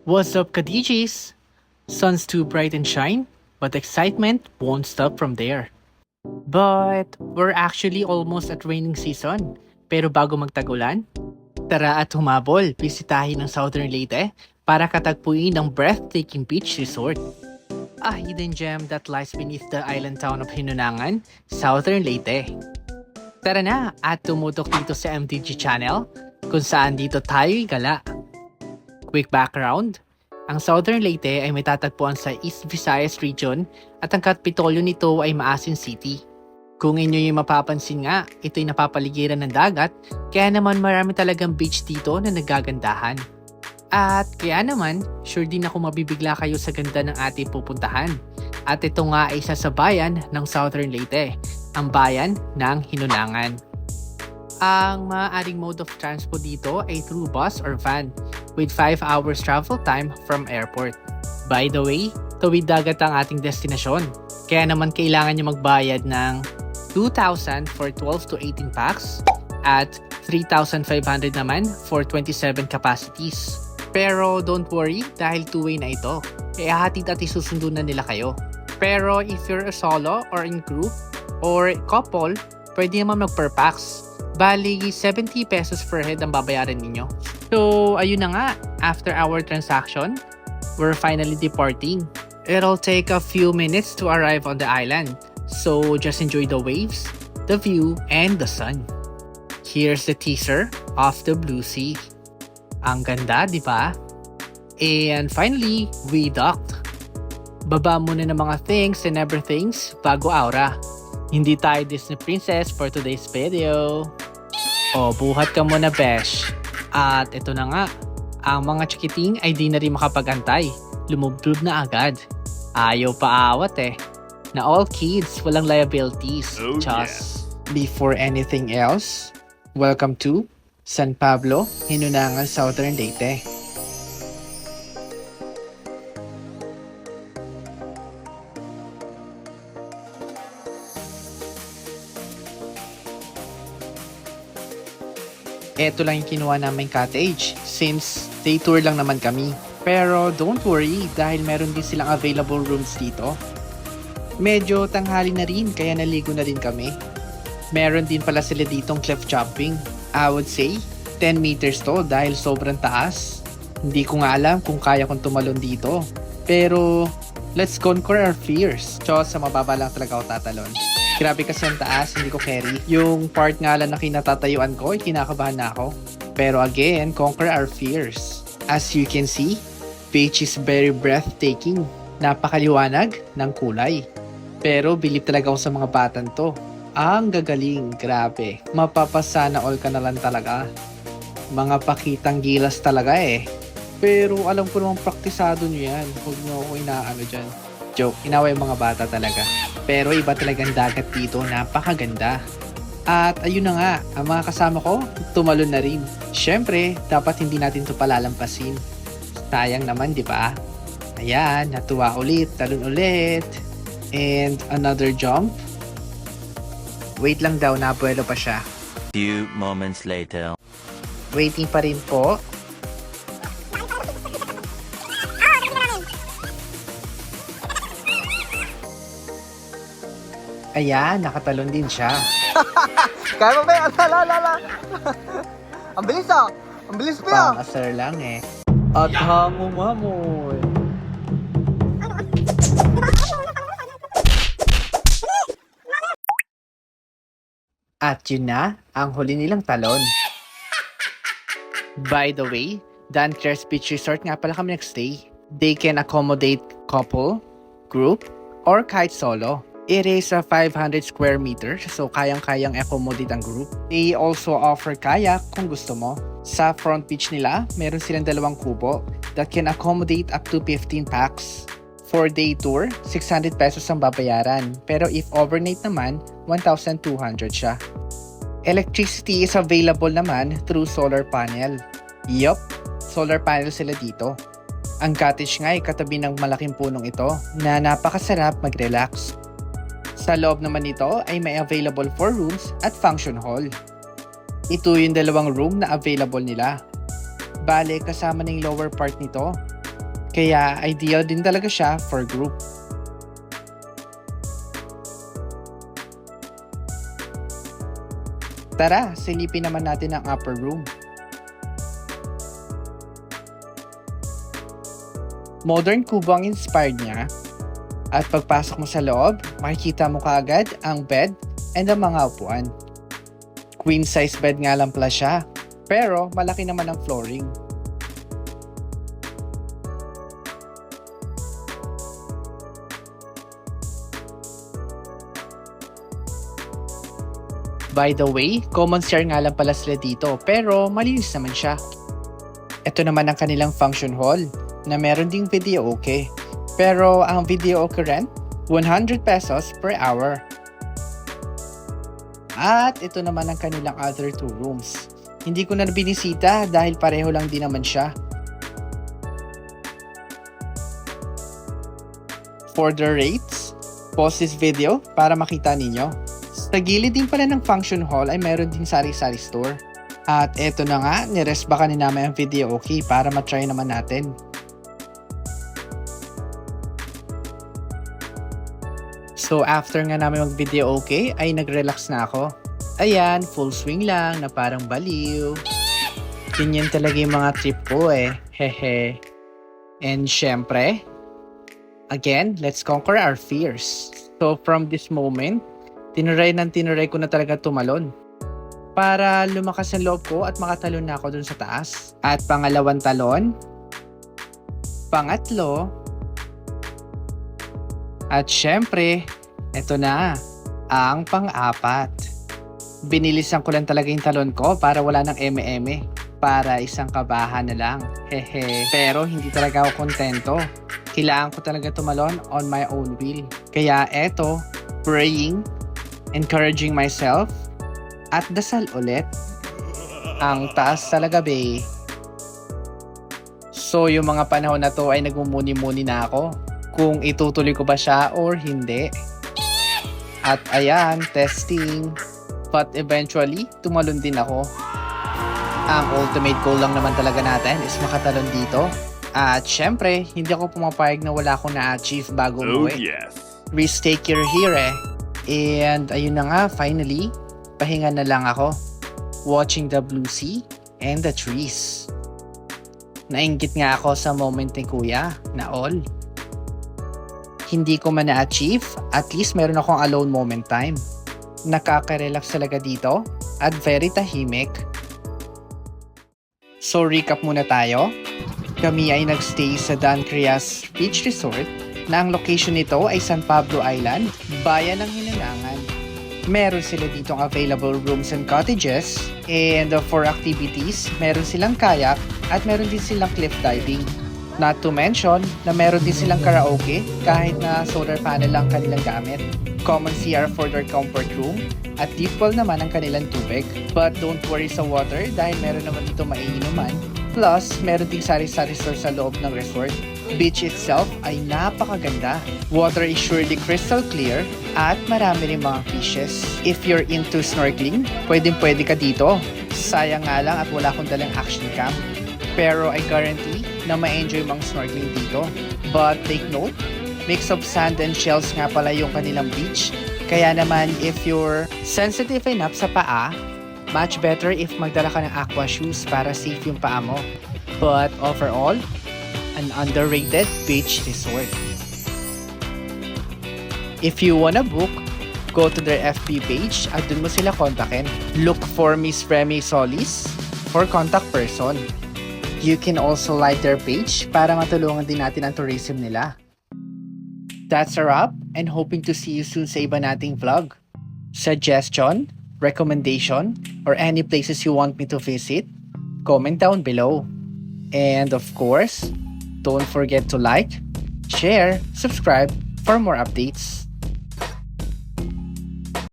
What's up, Kadijis? Sun's too bright and shine, but excitement won't stop from there. But we're actually almost at raining season. Pero bago magtagulan, tara at humabol, bisitahin ang Southern Leyte para katagpuin ang breathtaking beach resort. A hidden gem that lies beneath the island town of Hinunangan, Southern Leyte. Tara na at tumutok dito sa MTG channel kung saan dito tayo'y gala. Quick background, ang Southern Leyte ay may tatagpuan sa East Visayas region at ang kapitolyo nito ay Maasin City. Kung inyo yung mapapansin nga, ito'y napapaligiran ng dagat, kaya naman marami talagang beach dito na nagagandahan. At kaya naman, sure din ako mabibigla kayo sa ganda ng ating pupuntahan. At ito nga ay isa sa bayan ng Southern Leyte, ang bayan ng Hinunangan. Ang maaaring mode of transport dito ay through bus or van with 5 hours travel time from airport. By the way, tawid dagat ang ating destinasyon. Kaya naman kailangan nyo magbayad ng 2,000 for 12 to 18 packs at 3,500 naman for 27 capacities. Pero don't worry dahil two-way na ito. Kaya hatid at isusundo na nila kayo. Pero if you're a solo or in group or couple, pwede naman mag per packs. Bali, 70 pesos per head ang babayaran ninyo. So, ayun na nga. After our transaction, we're finally departing. It'll take a few minutes to arrive on the island. So, just enjoy the waves, the view, and the sun. Here's the teaser of the Blue Sea. Ang ganda, di ba? And finally, we docked. Baba muna ng mga things and everythings bago aura. Hindi tayo Disney princess for today's video. O, buhat ka muna, besh. At ito na nga, ang mga chikiting ay di na rin makapag-antay. Lumublob na agad. Ayaw pa awat eh. Na all kids, walang liabilities. Oh, Just before anything else, welcome to San Pablo, Hinunangan, Southern Leyte. Ito lang yung kinuha naming cottage since day tour lang naman kami. Pero don't worry dahil meron din silang available rooms dito. Medyo tanghali na rin kaya naligo na rin kami. Meron din pala sila ditong cliff jumping. I would say 10 meters to dahil sobrang taas. Hindi ko nga alam kung kaya kong tumalon dito. Pero let's conquer our fears. So sa mababa lang talaga ako tatalon. Grabe kasi ang taas, hindi ko carry. Yung part nga lang na kinatatayuan ko, kinakabahan na ako. Pero again, conquer our fears. As you can see, beach is very breathtaking. Napakaliwanag ng kulay. Pero bilib talaga ako sa mga batan to. Ang gagaling, grabe. Mapapasana all ka na lang talaga. Mga pakitang gilas talaga eh. Pero alam ko namang praktisado nyo yan. Huwag nyo ako inaano dyan. Joke, inawa yung mga bata talaga. Pero iba talagang dagat dito, napakaganda. At ayun na nga, ang mga kasama ko, tumalon na rin. Syempre, dapat hindi natin ito palalampasin. Sayang naman, di ba? Ayan, natuwa ulit, talon ulit. And another jump. Wait lang daw, nabuelo pa siya. Few moments later. Waiting pa rin po. Ayan, nakatalon din siya. Kaya mo ba yan? Ala. Ang bilis ah! Ang bilis pa yan! Pang-asar lang eh. At hango-mamoy. At yun na, ang huli nilang talon. By the way, the Antlers Beach Resort nga pala kami nagstay. They can accommodate couple, group, or kahit solo. It is a 500 square meters, so kayang-kayang accommodate ang group. They also offer kayak kung gusto mo. Sa front beach nila, meron silang 2 kubo that can accommodate up to 15 packs. For day tour, 600 pesos ang babayaran. Pero if overnight naman, 1,200 siya. Electricity is available naman through solar panel. Yup, solar panel sila dito. Ang cottage nga ay katabi ng malaking punong ito na napakasarap mag-relax. Sa loob naman nito ay may available 4 rooms at function hall. Ito yung 2 room na available nila. Bale, kasama ng lower part nito, Kaya ideal din talaga siya for group. Tara, silipin naman natin ang upper room. Modern kubo ang inspired niya. At pagpasok mo sa loob, makikita mo kaagad ang bed and ang mga upuan. Queen size bed nga lang pala siya, pero malaki naman ang flooring. By the way, common CR nga lang pala sila dito, pero malinis naman siya. Ito naman ang kanilang function hall, na meron ding video okay. Pero ang video okay rent, 100 pesos per hour. At ito naman ang kanilang other two rooms. Hindi ko na binisita dahil pareho lang din naman siya. For the rates, pause this video para makita ninyo. Sa gilid din pala ng function hall ay meron din sari-sari store. At eto na nga, nirest baka ni namin ang video okay para matry naman natin. So after nga namin mag-video okay, ay nag-relax na ako. Ayan, full swing lang na parang baliw. Ganyan talaga yung mga trip ko eh. Hehe. And syempre, again, let's conquer our fears. So from this moment, tinuray ko na talaga tumalon. Para lumakas ang loob ko at makatalon na ako dun sa taas. At pangalawang talon. Pangatlo. At syempre, eto na, ang pang-apat. Binilisan ko lang talaga yung talon ko para wala ng eme-eme. Para isang kabahan na lang. Hehe. Pero hindi talaga ako kontento. Kailangan ko talaga tumalon on my own will. Kaya eto, praying, encouraging myself, at dasal ulit. Ang taas talaga be. So yung mga panahon na to ay nagmumuni-muni na ako kung itutuloy ko ba siya or hindi. At ayan, testing. But eventually, tumalon din ako. Ang ultimate goal lang naman talaga natin is makatalon dito. At syempre, hindi ako pumapayag na wala akong na-achieve bago umuwi. Risk taker here eh. And ayun na nga, finally, pahinga na lang ako. Watching the blue sea and the trees. Nainggit nga ako sa moment ni Kuya na all. Hindi ko man na-achieve, at least meron akong alone moment time. Nakaka-relax talaga dito at very tahimik. So recap muna tayo. Kami ay nagstay sa Dan Crias Beach Resort na ang location nito ay San Pablo Island, bayan ng Hinanangan. Meron sila ditong available rooms and cottages, and for activities, meron silang kayak at meron din silang cliff diving. Not to mention na meron din silang karaoke kahit na solar panel lang kanilang gamit. Common CR for their comfort room at deep well naman ang kanilang tubig. But don't worry sa water dahil meron naman dito maiinuman. Plus, meron ding sari-sari store sa loob ng resort. Beach itself ay napakaganda. Water is surely crystal clear at marami rin mga fishes. If you're into snorkeling, pwede ka dito. Sayang nga lang at wala akong dalang action cam. Pero I guarantee na ma-enjoy mga snorkeling dito. But take note, mix of sand and shells nga pala yung kanilang beach. Kaya naman if you're sensitive enough sa paa, much better if magdala ka ng aqua shoes para safe yung paa mo. But overall, an underrated beach resort. If you wanna book, go to their FB page at dun mo sila kontakin. Look for Miss Remy Solis for contact person. You can also like their page para matulungan din natin ang tourism nila. That's a wrap and hoping to see you soon sa iba nating vlog. Suggestion, recommendation, or any places you want me to visit, comment down below. And of course, don't forget to like, share, subscribe for more updates.